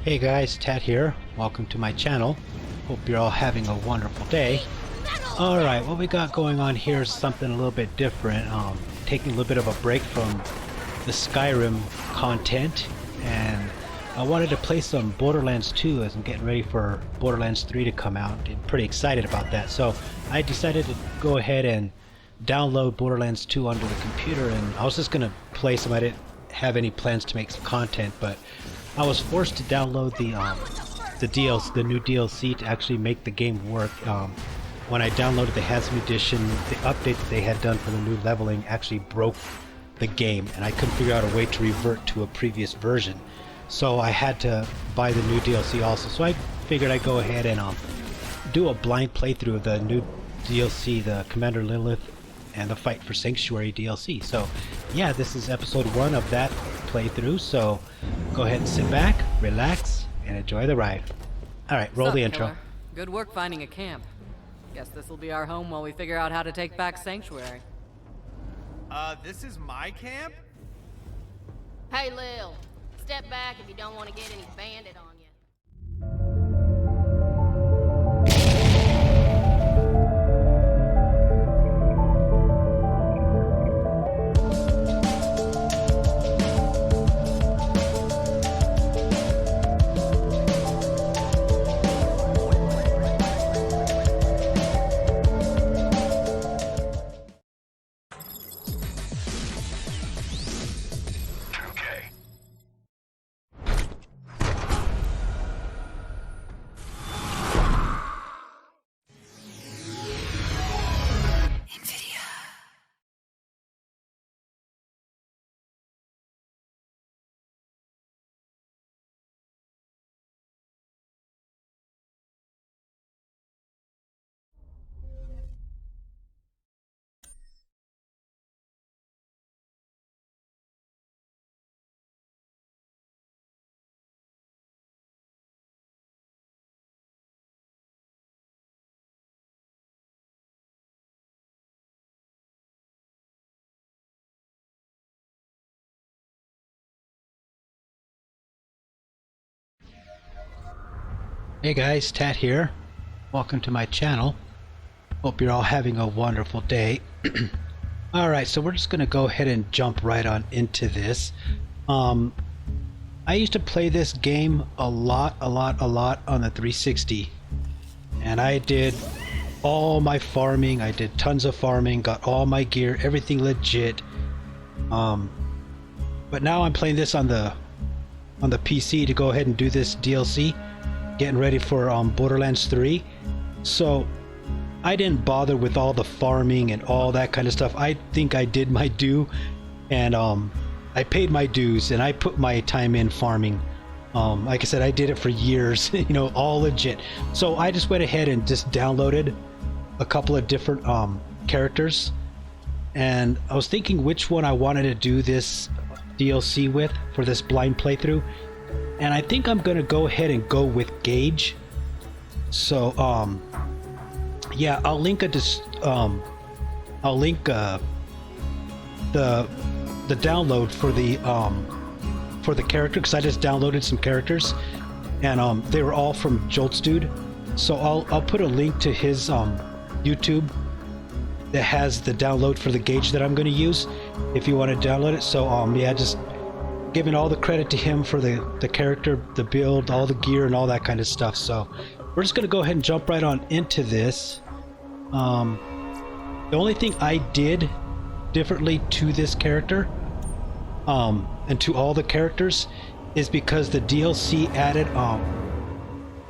Hey guys, Tat here. Welcome to my channel. Hope you're all having a wonderful day. Alright, what we got going on here is something a little bit different. Taking a little bit of a break from the Skyrim content, and I wanted to play some Borderlands 2 as I'm getting ready for Borderlands 3 to come out. I'm pretty excited about that. So I decided to go ahead and download Borderlands 2 onto the computer, and I was just going to play some. I didn't have any plans to make some content, but I was forced to download the new DLC to actually make the game work. When I downloaded the Handsome Edition, the update that they had done for the new leveling actually broke the game, and I couldn't figure out a way to revert to a previous version. So I had to buy the new DLC also. So I figured I'd go ahead and do a blind playthrough of the new DLC, the Commander Lilith and the Fight for Sanctuary DLC. So yeah, this is episode 1 of that playthrough, so go ahead and sit back, relax, and enjoy the ride. Alright, roll the intro. Killer? Good work finding a camp. Guess this will be our home while we figure out how to take back Sanctuary. This is my camp? Hey, Lil, step back if you don't want to get any bandit on you. Hey guys, Tat here. Welcome to my channel. Hope you're all having a wonderful day. Alright, so we're just going to go ahead and jump right on into this. I used to play this game a lot on the 360. And I did all my farming, I did tons of farming, got all my gear, everything legit. But now I'm playing this on the PC to go ahead and do this DLC. Getting ready for Borderlands 3, so I didn't bother with all the farming and all that kind of stuff. I think I did my due, and I paid my dues, and I put my time in farming. Like I said, I did it for years, you know, all legit. So I just went ahead and just downloaded a couple of different characters, and I was thinking which one I wanted to do this DLC with for this blind playthrough. And I think I'm gonna go ahead and go with Gaige. So yeah, I'll link the download for the character, because I just downloaded some characters, and they were all from Joltzdudes. So I'll put a link to his YouTube that has the download for the Gaige that I'm gonna use if you want to download it. So yeah, just giving all the credit to him for the character, the build, all the gear, and all that kind of stuff. So we're just gonna go ahead and jump right on into this. The only thing I did differently to this character, and to all the characters, is because the DLC added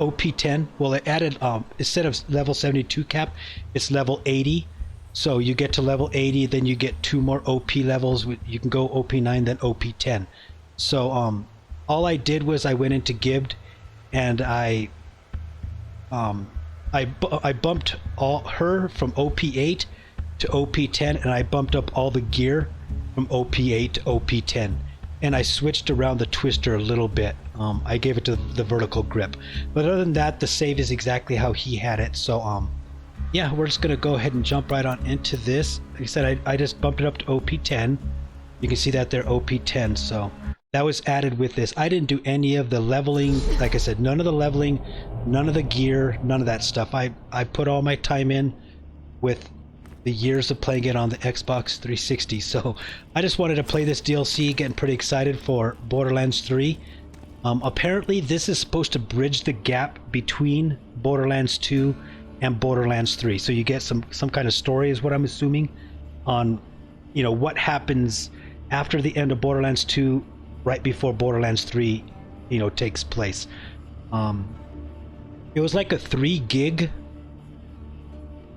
OP10. Well, it added instead of level 72 cap, it's level 80. So you get to level 80, then you get 2 more OP levels. You can go OP9, then OP10. So all I did was I went into Gaige, and I bumped her from OP8 to OP10, and I bumped up all the gear from OP8 to OP10, and I switched around the twister a little bit. I gave it to the vertical grip, but other than that, the save is exactly how he had it. So yeah, we're just gonna go ahead and jump right on into this. Like I said, I just bumped it up to OP10. You can see that there, OP10. So that was added with this. I didn't do any of the leveling. Like I said, none of the leveling, none of the gear, none of that stuff. I put all my time in with the years of playing it on the Xbox 360. So I just wanted to play this DLC, getting pretty excited for Borderlands 3. Apparently this is supposed to bridge the gap between Borderlands 2 and Borderlands 3. So you get some kind of story, is what I'm assuming, on, you know, what happens after the end of Borderlands 2, right before Borderlands 3, you know, takes place. It was like a 3 gig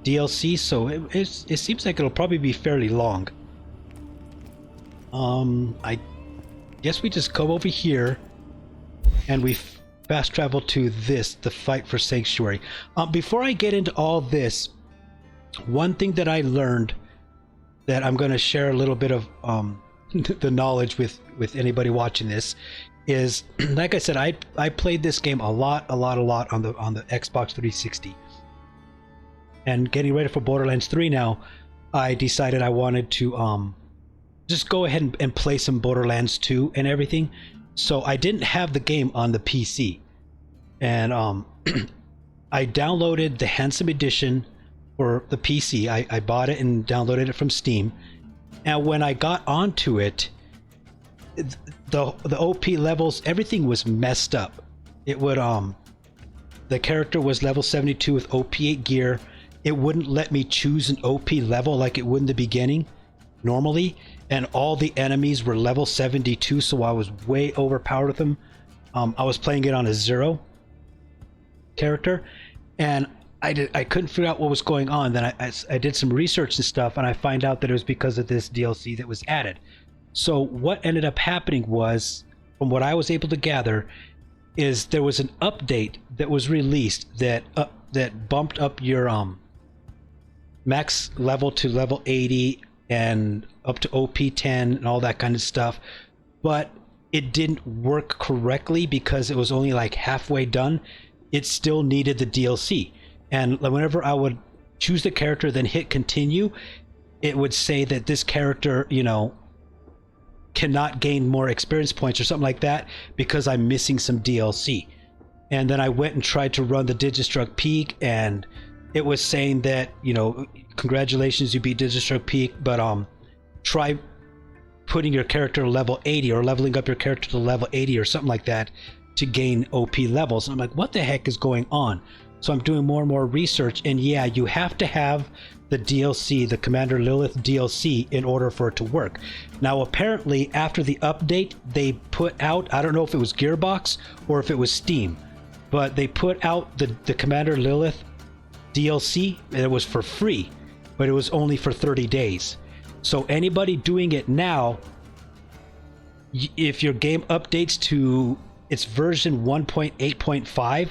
DLC, so it seems like it'll probably be fairly long. I guess we just come over here and we fast travel to this, the fight for Sanctuary. Before I get into all this, one thing that I learned that I'm going to share a little bit of the knowledge with anybody watching this is, like I said, I played this game a lot on the Xbox 360. And getting ready for Borderlands 3 now, I decided I wanted to just go ahead and play some Borderlands 2 and everything. So I didn't have the game on the PC. And I downloaded the Handsome Edition for the PC. I bought it and downloaded it from Steam. And when I got onto it, the OP levels, everything was messed up. It would the character was level 72 with OP8 gear. It wouldn't let me choose an OP level like it would in the beginning normally, and all the enemies were level 72, so I was way overpowered with them. I was playing it on a 0 character, and I couldn't figure out what was going on. Then I did some research and stuff, and I find out that it was because of this DLC that was added. So what ended up happening was, from what I was able to gather, is there was an update that was released that bumped up your max level to level 80 and up to OP10 and all that kind of stuff, but it didn't work correctly because it was only like halfway done. It still needed the DLC, and whenever I would choose the character then hit continue, it would say that this character, you know, cannot gain more experience points or something like that because I'm missing some DLC. And then I went and tried to run the Digistruct Peak, and it was saying that, you know, congratulations, you beat Digistruct Peak, but try putting your character to level 80 or leveling up your character to level 80 or something like that to gain OP levels. And I'm like, what the heck is going on? So I'm doing more and more research, and yeah, you have to have the DLC, the Commander Lilith DLC, in order for it to work. Now apparently after the update they put out, I don't know if it was Gearbox or if it was Steam, but they put out the Commander Lilith DLC, and it was for free, but it was only for 30 days. So anybody doing it now, if your game updates to its version 1.8.5,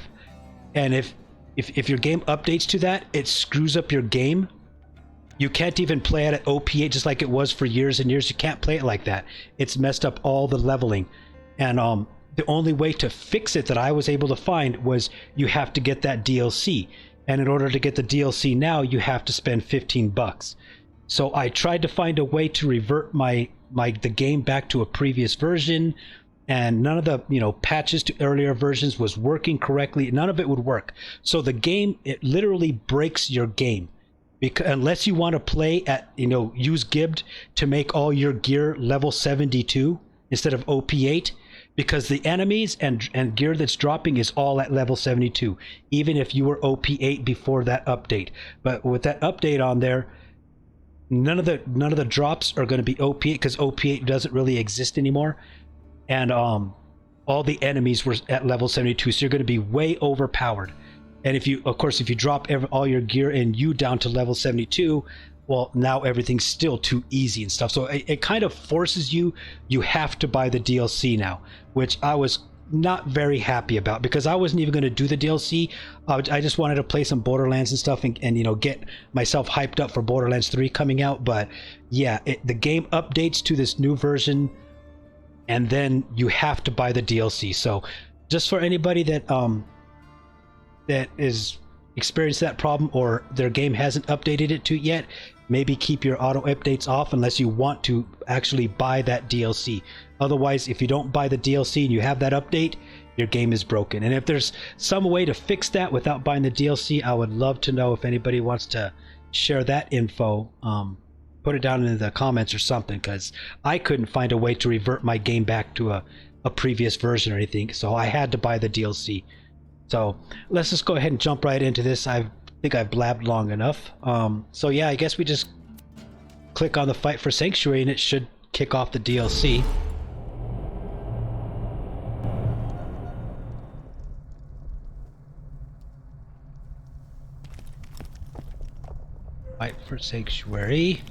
and if your game updates to that, it screws up your game. You can't even play it at OP8 just like it was for years and years. You can't play it like that. It's messed up all the leveling. And the only way to fix it that I was able to find was you have to get that DLC. And in order to get the DLC now, you have to spend $15. So I tried to find a way to revert the game back to a previous version, and none of the, you know, patches to earlier versions was working correctly. None of it would work. So the game, it literally breaks your game, because unless you want to play at, you know, use Gibbed to make all your gear level 72 instead of OP8, because the enemies and gear that's dropping is all at level 72, even if you were OP8 before that update. But with that update on there, none of the drops are going to be OP8, because OP8 doesn't really exist anymore. And all the enemies were at level 72, so you're going to be way overpowered. And if you drop all your gear and you down to level 72, well, now everything's still too easy and stuff. So it kind of forces you have to buy the DLC now, which I was not very happy about, because I wasn't even going to do the DLC. I just wanted to play some Borderlands and stuff, and you know, get myself hyped up for Borderlands 3 coming out. But yeah, the game updates to this new version, and then you have to buy the DLC. So just for anybody that is experienced that problem, or their game hasn't updated it to it yet, maybe keep your auto updates off unless you want to actually buy that DLC. Otherwise, if you don't buy the DLC and you have that update, your game is broken. And if there's some way to fix that without buying the DLC, I would love to know if anybody wants to share that info. Put it down in the comments or something, because I couldn't find a way to revert my game back to a previous version or anything, so I had to buy the DLC. So let's just go ahead and jump right into this. I think I've blabbed long enough. So yeah, I guess we just click on the Fight for Sanctuary and it should kick off the DLC. Fight for Sanctuary.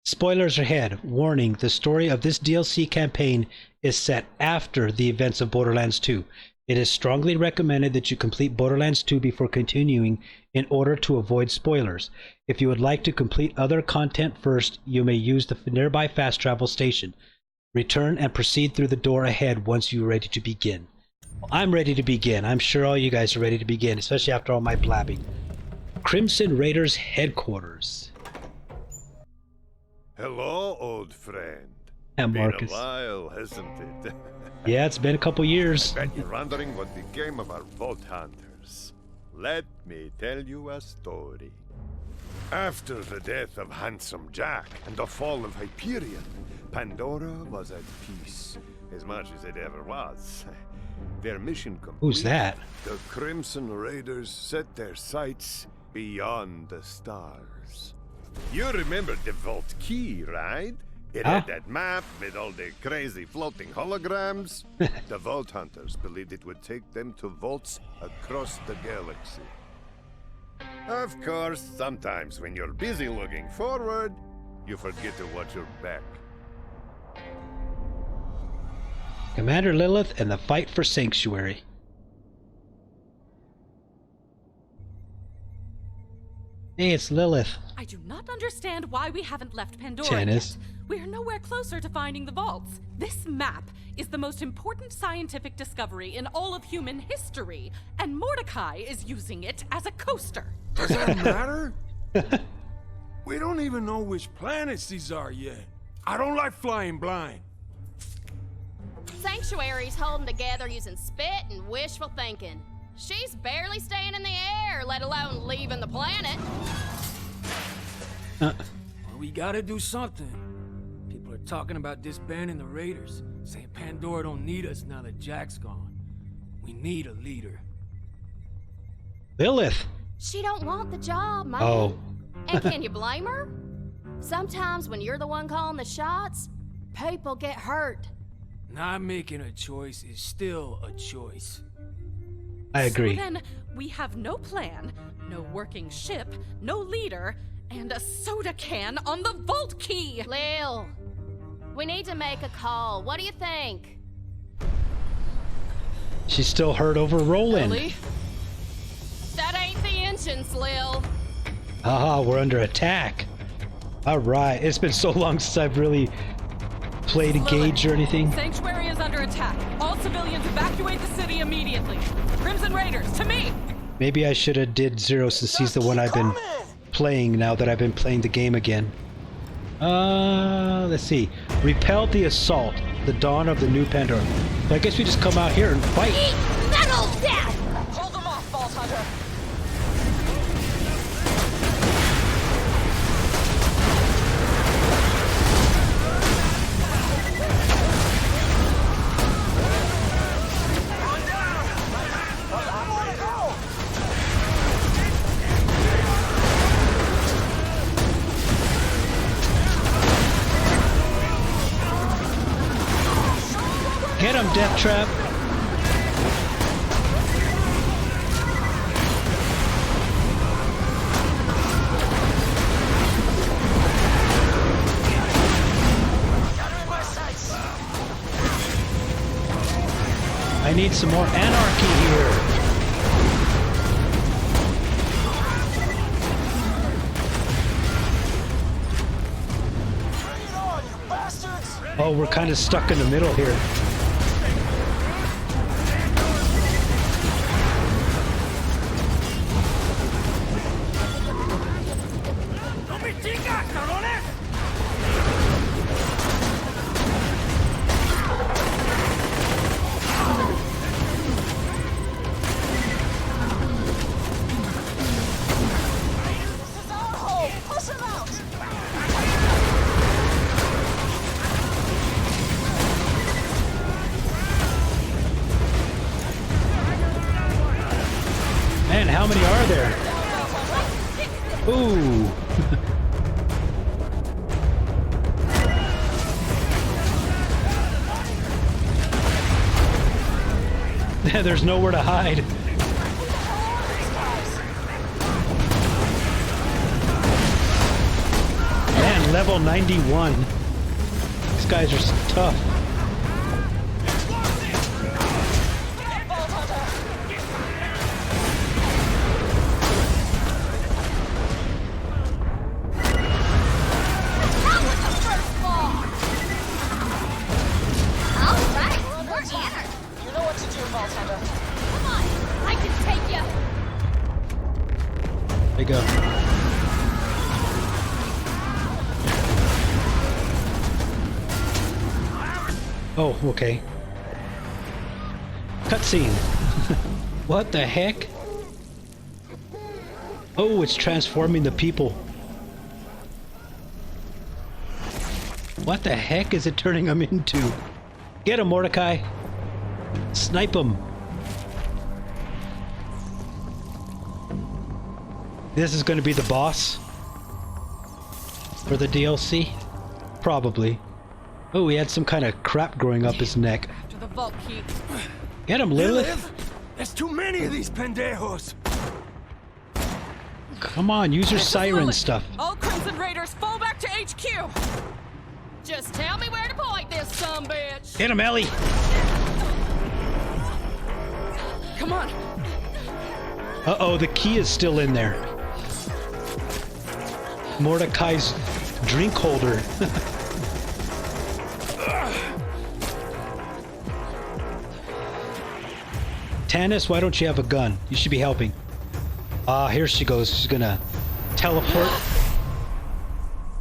Spoilers ahead. Warning, the story of this DLC campaign is set after the events of Borderlands 2. It is strongly recommended that you complete Borderlands 2 before continuing in order to avoid spoilers. If you would like to complete other content first, you may use the nearby fast travel station. Return and proceed through the door ahead once you are ready to begin. I'm ready to begin. I'm sure all you guys are ready to begin, especially after all my blabbing. Crimson Raiders headquarters. Hello, old friend. And Been Marcus. a while, hasn't it? Yeah, it's been a couple years. Bet you're wondering what became of our vault hunters. Let me tell you a story. After the death of Handsome Jack and the fall of Hyperion, Pandora was at peace, as much as it ever was. Their mission complete. Who's that? The Crimson Raiders set their sights beyond the stars. You remember the Vault Key, right? It had that map with all the crazy floating holograms. The Vault Hunters believed it would take them to vaults across the galaxy. Of course, sometimes when you're busy looking forward, you forget to watch your back. Commander Lilith and the Fight for Sanctuary. Hey, it's Lilith. I do not understand why we haven't left Pandora Janice. yet. We are nowhere closer to finding the vaults. This map is the most important scientific discovery in all of human history, and Mordecai is using it as a coaster. Does that matter? We don't even know which planets these are yet. I don't like flying blind. Sanctuary's holding together using spit and wishful thinking. She's barely staying in the air, let alone leaving the planet. Well, we gotta do something. People are talking about disbanding the Raiders, saying Pandora don't need us now that Jack's gone. We need a leader. Lilith. She don't want the job, man. Oh. And can you blame her? Sometimes when you're the one calling the shots, people get hurt. Not making a choice is still a choice. I agree. So then, we have no plan, no working ship, no leader, and a soda can on the vault key! Lil, we need to make a call. What do you think? She's still hurt over Roland. Really? That ain't the engines, Lil. Haha, we're under attack. Alright, it's been so long since I've really played a Gaige or anything. Sanctuary is under attack. All civilians evacuate the city immediately. Crimson Raiders, to me! Maybe I should have did Zero since he's the one I've been playing now that I've been playing the game again. Let's see. Repel the assault. The dawn of the new Pandora. So I guess we just come out here and fight. Eat metal death! Hold them off, Vault Hunter! Get him, Death Trap. I need some more anarchy here. Oh, we're kind of stuck in the middle here. how many are there? Ooh. There's nowhere to hide. Man, level 91. These guys are tough. There you go. Oh, okay. Cutscene. What the heck? Oh, it's transforming the people. What the heck is it turning them into? Get him, Mordecai. Snipe him. This is going to be the boss for the DLC? Probably. Oh, he had some kind of crap growing up his neck. To the vault key. Get him, Lilith! There's too many of these pendejos! Come on, use your siren Lilith. stuff. All Crimson Raiders, fall back to HQ! Just tell me where to point this sumbitch. Get him, Ellie! Come on! Uh-oh, the key is still in there. Mordecai's drink holder. Tannis, why don't you have a gun? You should be helping. Ah, here she goes. She's gonna teleport.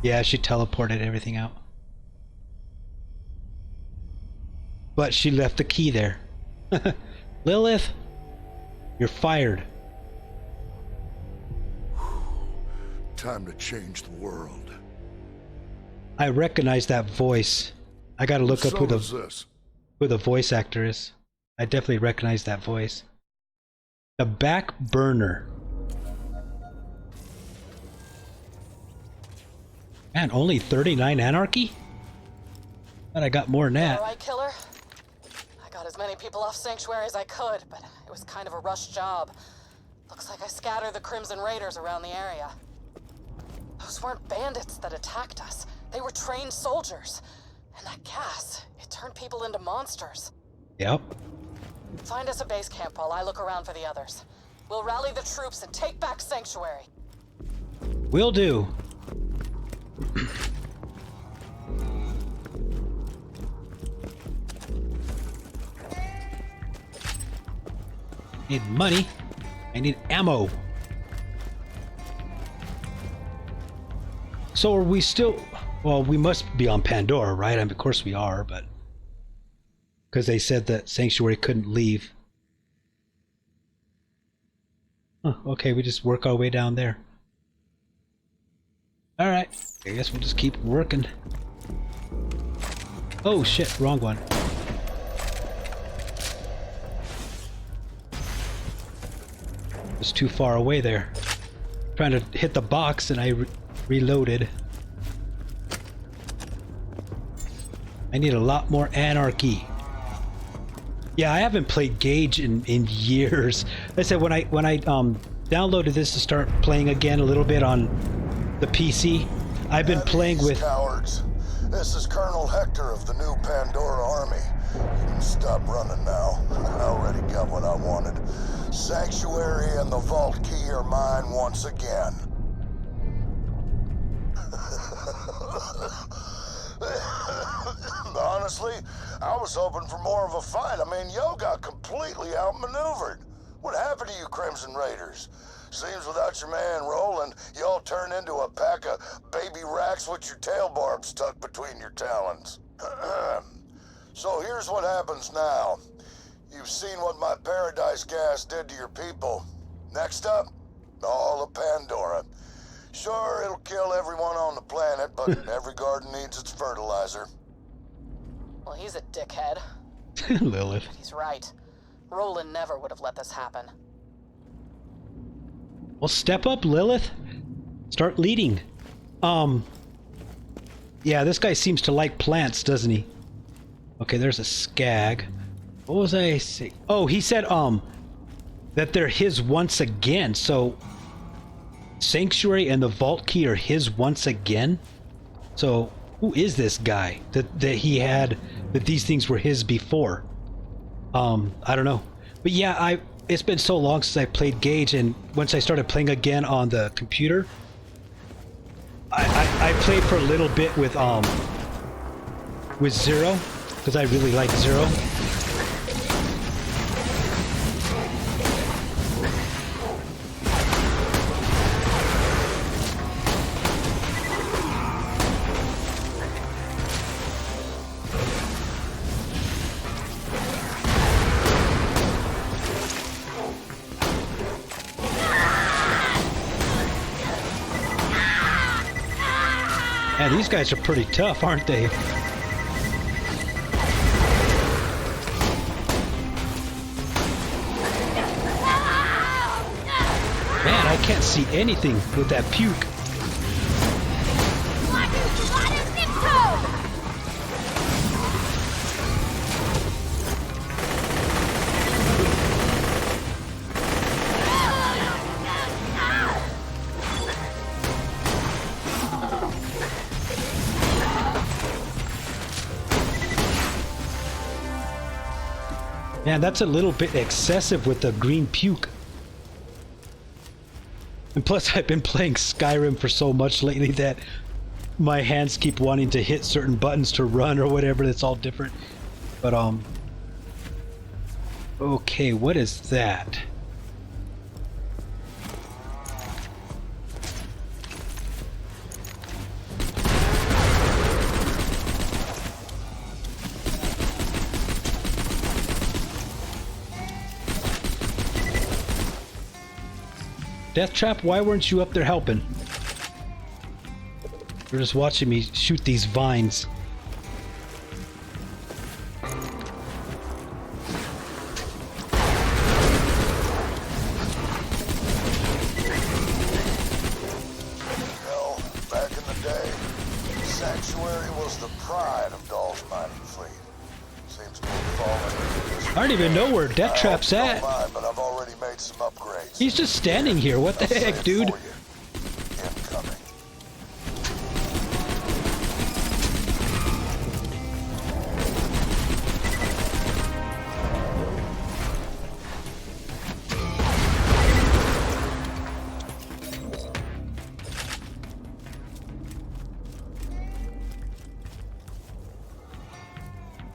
Yeah, she teleported everything out. But she left the key there. Lilith, you're fired. Time to change the world. I recognize that voice. I gotta look up who this? the voice actor is. I definitely recognize that voice. The Back Burner. Man, only 39 anarchy? Thought I got more than that. All right, killer. I got as many people off Sanctuary as I could, but it was kind of a rush job. Looks like I scattered the Crimson Raiders around the area. Those weren't bandits that attacked us. They were trained soldiers. And that gas, it turned people into monsters. Yep. Find us a base camp while I look around for the others. We'll rally the troops and take back Sanctuary. Will do. Need money. I need ammo. So are we still... Well, we must be on Pandora, right? I mean, of course we are, but... Because they said that Sanctuary couldn't leave. Huh, okay, we just work our way down there. Alright, I guess we'll just keep working. Oh shit, wrong one. Was too far away there. Trying to hit the box and I reloaded. I need a lot more anarchy. Yeah, I haven't played Gaige in years. Like I said, when I downloaded this to start playing again a little bit on the PC, I've been playing with... Cowards. This is Colonel Hector of the new Pandora Army. You can stop running now. I already got what I wanted. Sanctuary and the vault key are mine once again. Honestly, I was hoping for more of a fight. I mean, yo got completely outmaneuvered. What happened to you Crimson Raiders? Seems without your man Roland, y'all turn into a pack of baby racks with your tail barbs tucked between your talons. So here's what happens now. You've seen what my paradise gas did to your people. Next up, all of Pandora. Sure, it'll kill everyone on the planet, but every garden needs its fertilizer. Well, he's a dickhead. Lilith. He's right. Roland never would have let this happen. Well, step up, Lilith. Start leading. Yeah, this guy seems to like plants, doesn't he? Okay, there's a skag. What was I saying? Oh, he said, that they're his once again. So, Sanctuary and the Vault Key are his once again? So, who is this guy that he had, that these things were his before? I don't know. But yeah, it's been so long since I played Gaige, and once I started playing again on the computer, I played for a little bit with Zero, because I really liked Zero. Man, these guys are pretty tough, aren't they? Man, I can't see anything with that puke. Man, that's a little bit excessive with the green puke. And plus, I've been playing Skyrim for so much lately that my hands keep wanting to hit certain buttons to run or whatever. That's all different. But, okay, what is that? Death Trap, why weren't you up there helping? You're just watching me shoot these vines. Hell, back in the day, Sanctuary was the pride of Dahl's mining fleet. Seems to have fallen into I don't even know where Death Trap's at. Mind, but I've already made some upgrades. He's just standing here. What the heck, dude? Incoming.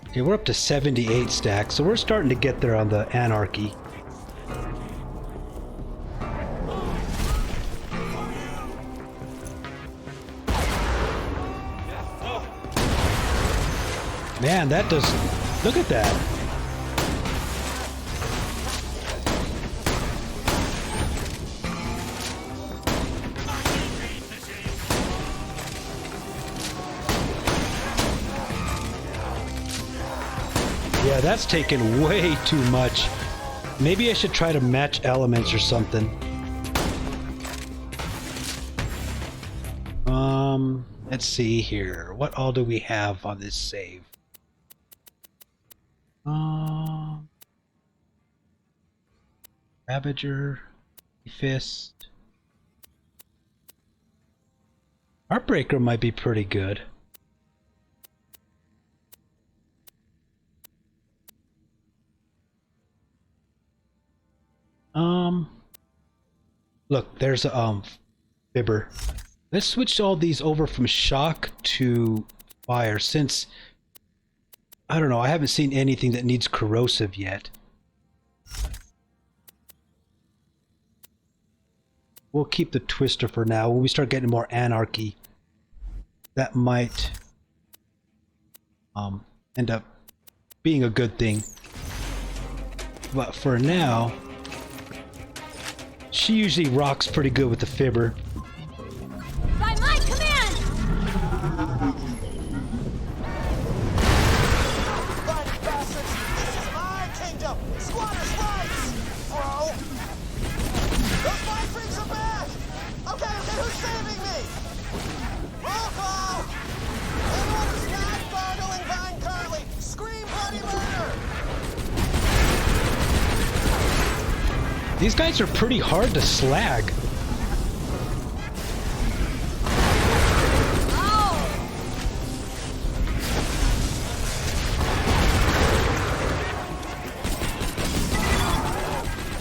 Okay, we're up to 78 stacks, so we're starting to get there on the Anarchy. Man, that does... Look at that. Yeah, that's taken way too much. Maybe I should try to match elements or something. Let's see here. What all do we have on this save? Ravager, Fist. Heartbreaker might be pretty good. Look, there's a fibber. Let's switch all these over from shock to fire, since I don't know, I haven't seen anything that needs corrosive yet. We'll keep the twister for now. When we start getting more anarchy, that might end up being a good thing. But for now, she usually rocks pretty good with the fibber. By my command! Bloody bastards! This is my kingdom! Squatters' rights! Bro! Those mind freaks are back! These guys are pretty hard to slag.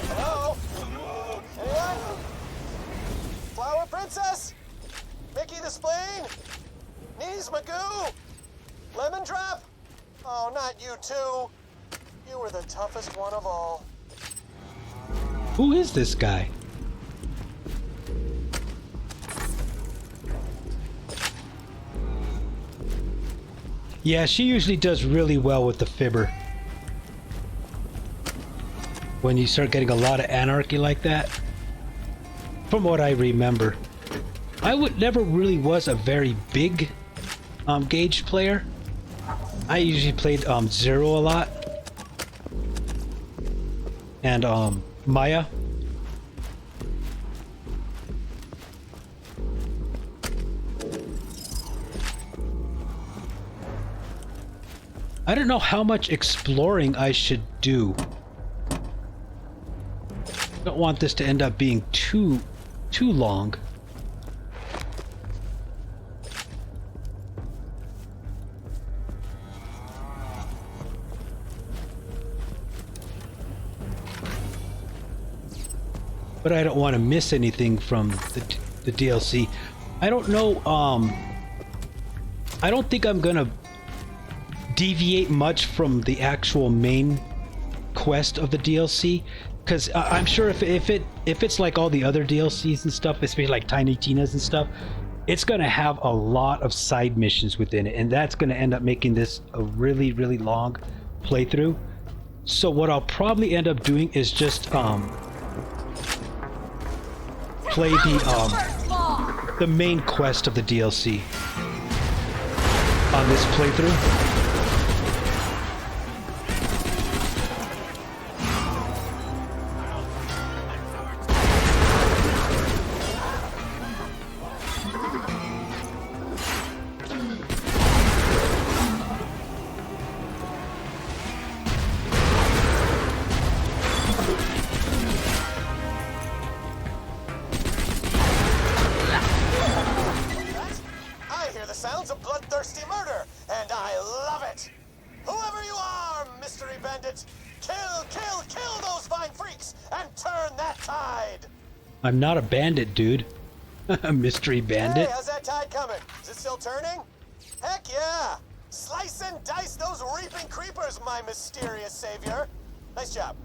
Hello? Anyone? Flower Princess? Mickey the Spleen? Knees Magoo? Lemon Drop? Oh, not you two. You were the toughest one of all. Who is this guy? Yeah, she usually does really well with the fibber. When you start getting a lot of anarchy like that. From what I remember. I never really was a very big Gaige player. I usually played Zero a lot. And Maya. I don't know how much exploring I should do. I don't want this to end up being too long. But I don't want to miss anything from the DLC. I don't know, I don't think I'm gonna deviate much from the actual main quest of the DLC, because I'm sure if it's like all the other DLCs and stuff, especially like Tiny Tina's and stuff, it's gonna have a lot of side missions within it, and that's gonna end up making this a really, really long playthrough. So what I'll probably end up doing is just play the main quest of the DLC on this playthrough. I'm not a bandit, dude. A mystery bandit. Hey, how's that tide coming? Is it still turning? Heck yeah! Slice and dice those reaping creepers, my mysterious savior. Nice job.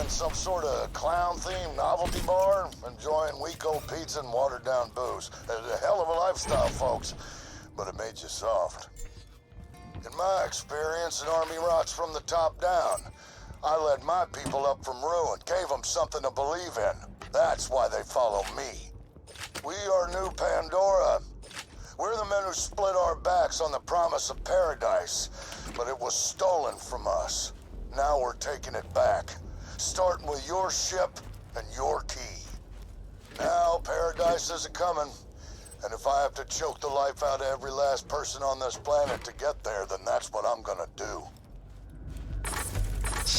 Some sort of clown-themed novelty bar, enjoying weak old pizza and watered-down booze. A hell of a lifestyle, folks, but it made you soft. In my experience, an army rots from the top down. I led my people up from ruin, gave them something to believe in. That's why they follow me. We are New Pandora. We're the men who split our backs on the promise of paradise, but it was stolen from us. Now we're taking it back. Starting with your ship and your key. Now, paradise isn't coming. And if I have to choke the life out of every last person on this planet to get there, then that's what I'm gonna do.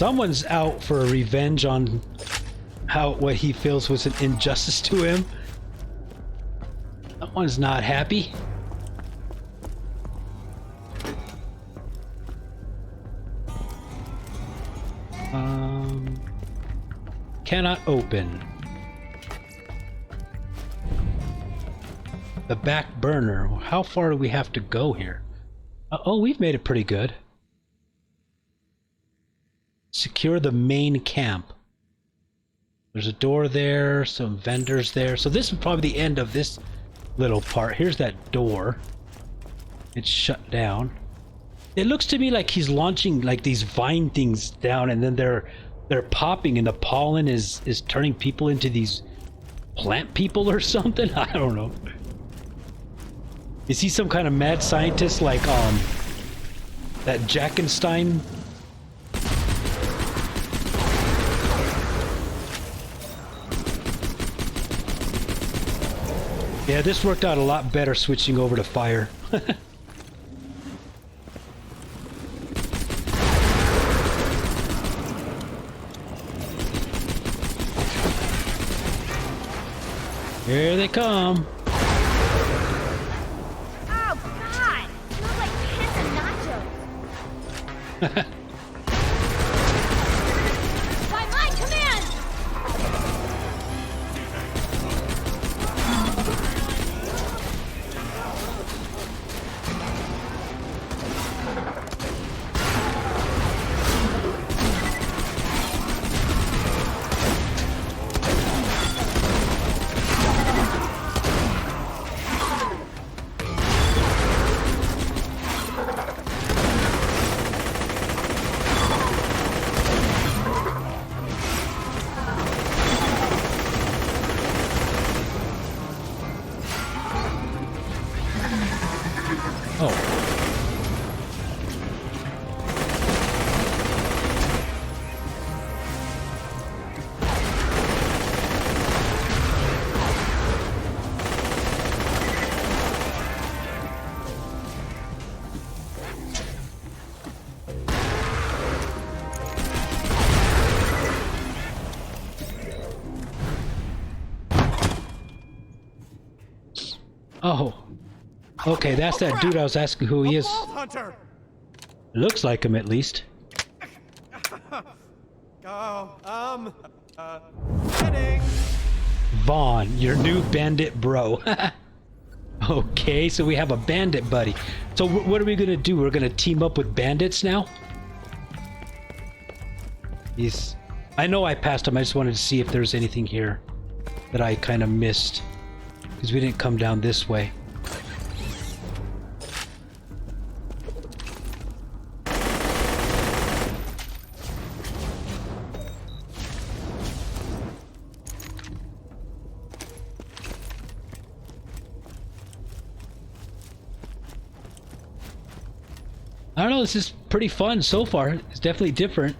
Someone's out for revenge on what he feels was an injustice to him. Someone's not happy. Cannot open. The back burner. How far do we have to go here? Oh, we've made it pretty good. Secure the main camp. There's a door there, some vendors there. So this is probably the end of this little part. Here's that door. It's shut down. It looks to me like he's launching like these vine things down, and then they're popping, and the pollen is turning people into these plant people or something. I don't know. Is he some kind of mad scientist like that Jackenstein? Yeah, this worked out a lot better switching over to fire. Here they come. Oh, God! Smells like piss and nachos. By my command! Oh. Okay, that's that dude I was asking who he is. Hunter. Looks like him, at least. Heading. Vaughn, your new bandit bro. Okay, so we have a bandit buddy. So what are we gonna do? We're gonna team up with bandits now? I know I passed him, I just wanted to see if there's anything here that I kind of missed. Because we didn't come down this way. I don't know, this is pretty fun so far. It's definitely different.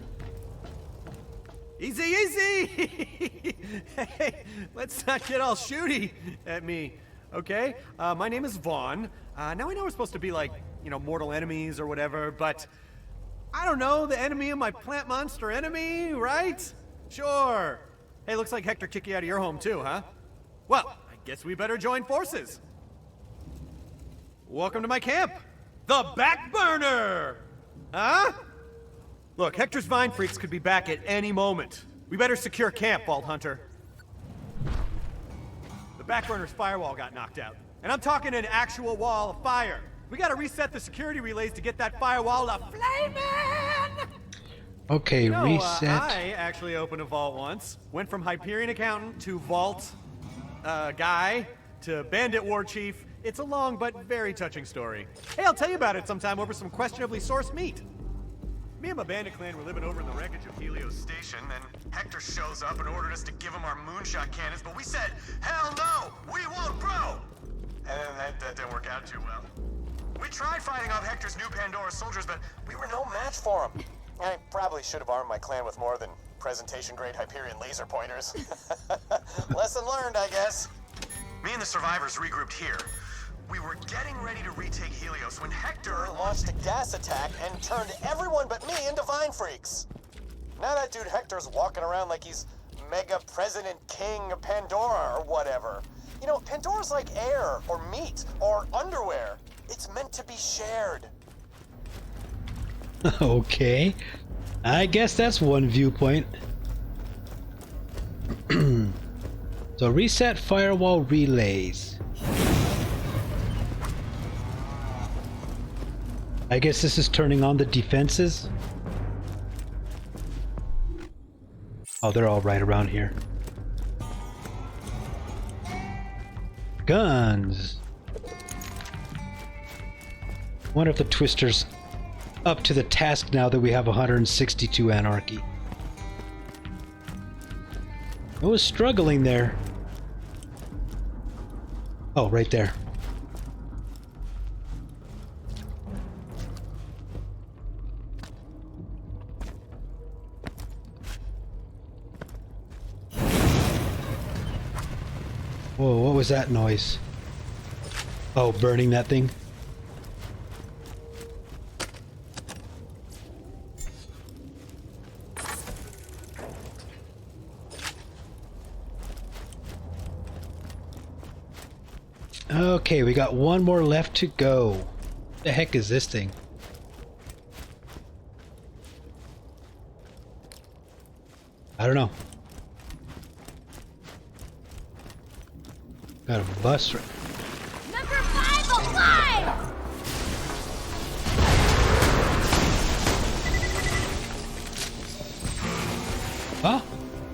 Easy, easy! Hey, let's not get all shooty at me, okay? My name is Vaughn. Now I know we're supposed to be like, mortal enemies or whatever, but I don't know, the enemy of my plant monster enemy, right? Sure. Hey, looks like Hector kicked you out of your home too, huh? Well, I guess we better join forces. Welcome to my camp, the Back Burner! Huh? Look, Hector's Vine Freaks could be back at any moment. We better secure camp, Vault Hunter. The Back Burner's firewall got knocked out. And I'm talking an actual wall of fire. We gotta reset the security relays to get that firewall to flamin'! Okay, reset. I actually opened a vault once. Went from Hyperion Accountant to Vault Guy to Bandit War Chief. It's a long but very touching story. Hey, I'll tell you about it sometime over some questionably sourced meat. Me and my bandit clan were living over in the wreckage of Helios Station, and Hector shows up and ordered us to give him our moonshot cannons, but we said, hell no, we won't, bro! And that didn't work out too well. We tried fighting off Hector's new Pandora soldiers, but we were no match for him. I probably should have armed my clan with more than presentation-grade Hyperion laser pointers. Lesson learned, I guess. Me and the survivors regrouped here. We were getting ready to retake Helios when Hector launched a gas attack and turned everyone but me into Vine Freaks. Now that dude Hector's walking around like he's Mega President King of Pandora or whatever. You know, Pandora's like air, or meat, or underwear. It's meant to be shared. Okay. I guess that's one viewpoint. So reset firewall relays. I guess this is turning on the defenses. Oh, they're all right around here. Guns. Wonder if the Twister's up to the task now that we have 162 anarchy. I was struggling there. Oh, right there. Whoa, what was that noise? Oh, burning that thing? Okay, we got one more left to go. What the heck is this thing? I don't know. Got a bus. Number 5 alive! Well,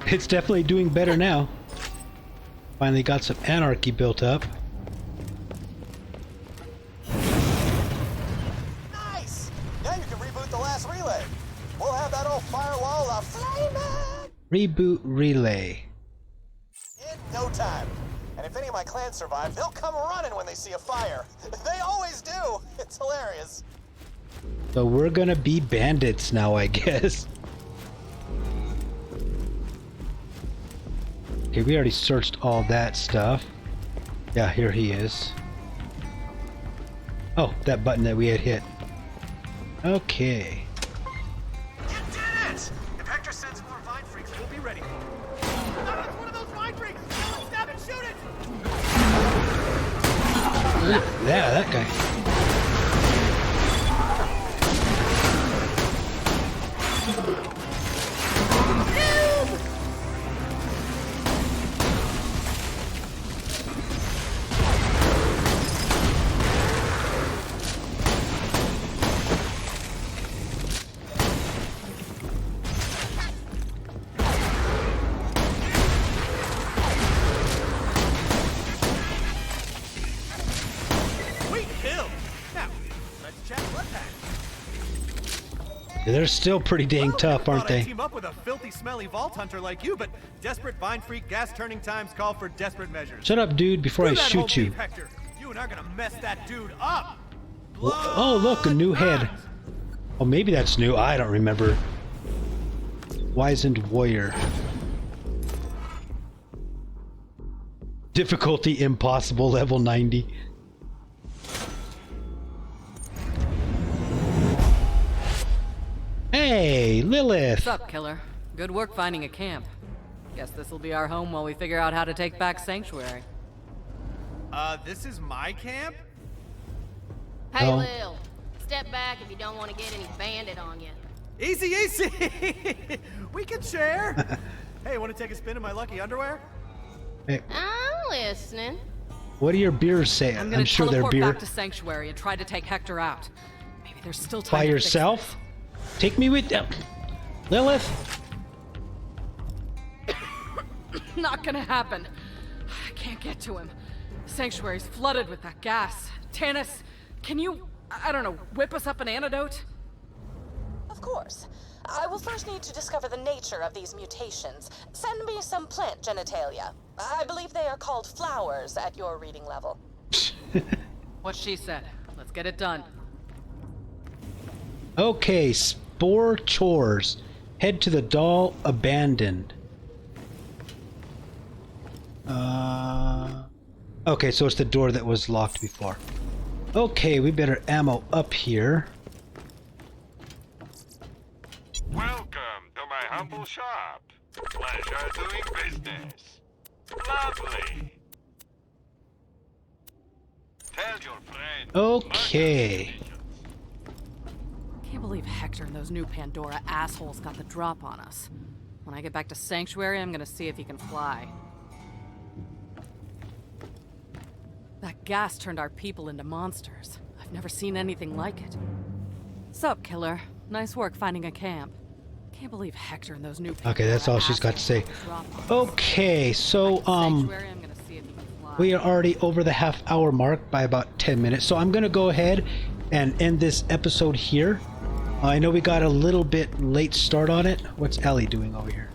it's definitely doing better now. Finally got some anarchy built up. Nice! Now you can reboot the last relay. We'll have that old firewall a-flaming! Reboot relay. In no time. And if any of my clan survive, they'll come running when they see a fire. They always do. It's hilarious. So we're gonna be bandits now, I guess. Okay, we already searched all that stuff. Yeah, here he is. Oh, that button that we had hit. Okay. You did it! If Hector sends more vine freaks, we'll be ready. Oh, it's one of those vine freaks! Stab and shoot it! Yeah, that guy. They're still pretty dang tough, aren't they? Team up with a filthy, smelly vault hunter like you, but desperate vine freak gas turning times call for desperate measures. Shut up, dude, before I shoot you. Hector. You and I are gonna mess that dude up. Oh, look, a new head. Oh, maybe that's new. I don't remember. Wizened warrior. Difficulty impossible, level 90. Hey, Lilith! What's up, killer? Good work finding a camp. Guess this'll be our home while we figure out how to take back Sanctuary. This is my camp? Hey, Oh. Lil. Step back if you don't want to get any bandit on you. Easy, easy! We can share! Hey, want to take a spin in my lucky underwear? Hey, I'm listening. what do your beers say? I'm gonna sure they're teleport beer. back to Sanctuary and try to take Hector out. Maybe there's still time By to fix yourself? Take me with Lilith? this. Not gonna happen. I can't get to him. Sanctuary's flooded with that gas. Tanis, can you, I don't know, whip us up an antidote? Of course. I will first need to discover the nature of these mutations. Send me some plant genitalia. I believe they are called flowers at your reading level. What she said. Let's get it done. Okay, spore chores. Head to the doll abandoned. Okay, so it's the door that was locked before. Okay, we better ammo up here. Welcome to my humble shop. Pleasure doing business. Lovely. Tell your friend. Okay. Can't believe Hector and those new Pandora assholes got the drop on us. When I get back to Sanctuary, I'm gonna see if he can fly. That gas turned our people into monsters. I've never seen anything like it. Sup, killer? Nice work finding a camp. Can't believe Hector and those new Pandora Okay, that's all she's got to say. Okay, so we are already over the half-hour mark by about 10 minutes. So I'm gonna go ahead and end this episode here. I know we got a little bit late start on it. What's Ellie doing over here?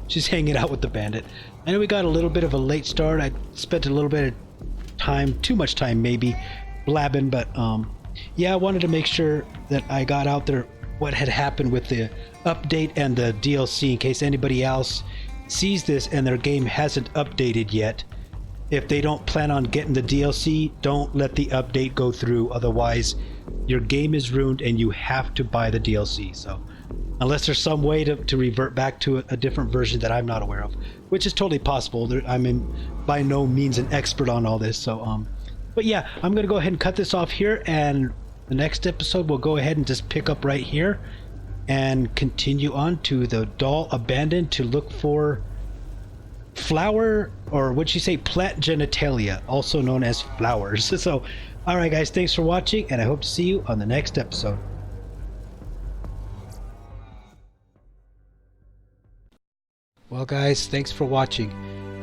She's hanging out with the bandit. I know we got a little bit of a late start. I spent a little bit of time, too much time maybe, blabbing, but yeah, I wanted to make sure that I got out there what had happened with the update and the DLC in case anybody else sees this and their game hasn't updated yet. If they don't plan on getting the DLC, don't let the update go through, otherwise your game is ruined and you have to buy the DLC. So unless there's some way to revert back to a different version that I'm not aware of, which is totally possible. I'm by no means an expert on all this, so but yeah, I'm gonna go ahead and cut this off here, and the next episode we'll go ahead and just pick up right here and continue on to the doll abandoned to look for flower, or what'd you say, plant genitalia, also known as flowers. So alright guys, thanks for watching, and I hope to see you on the next episode. Well guys, thanks for watching.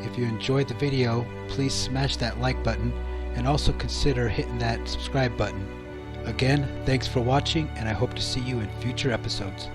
If you enjoyed the video, please smash that like button and also consider hitting that subscribe button. Again, thanks for watching, and I hope to see you in future episodes.